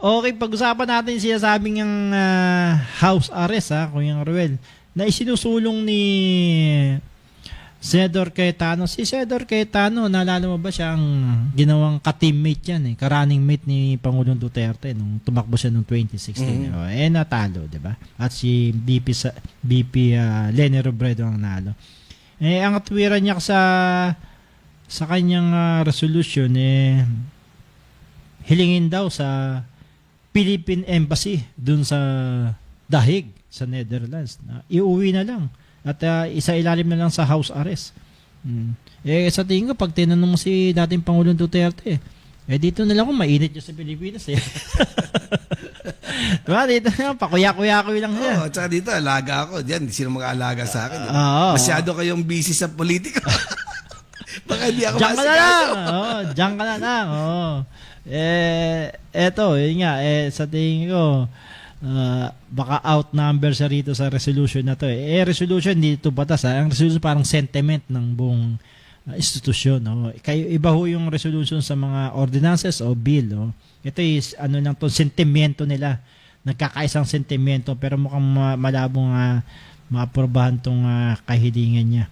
Okay, pag-usapan natin siya sabing ng house arrest, Kuya Ruel, na isinusulong ni Senador Cayetano. Si Senador Cayetano, naalala mo ba siya ang ginawang ka-teammate yan, ka-running mate ni Pangulong Duterte nung tumakbo siya noong 2016. Natalo, di ba? At si BP Leni Robredo ang nalo. Ang katwiran niya sa kanyang resolution, hilingin daw sa Philippine Embassy dun sa The Hague, sa Netherlands, na iuwi na lang at isa ilalim na lang sa house arrest. Sa tingin ko, pag tinanong mo si dating Pangulong Duterte, dito na lang kung mainit niya sa Pilipinas. Diba? Dito na lang, pakuya-kuya-kuya lang siya. Tsaka dito, alaga ako. Diyan, hindi sino mag-aalaga sa akin. Masyado kayong busy sa politika. Baka hindi ako Diyan ka na lang. Diyan ka na lang. Eto, yun nga, sa tingin ko, baka outnumber siya rito sa resolution na to. Resolution hindi ito batas. Ang resolution parang sentiment ng buong institusyon. Kayo iba ho yung resolution sa mga ordinances o bill. Ito is ano lang to, sentimento nila. Nagkakaisang sentimento pero mukhang malabong maaprobahan tong kahilingan niya.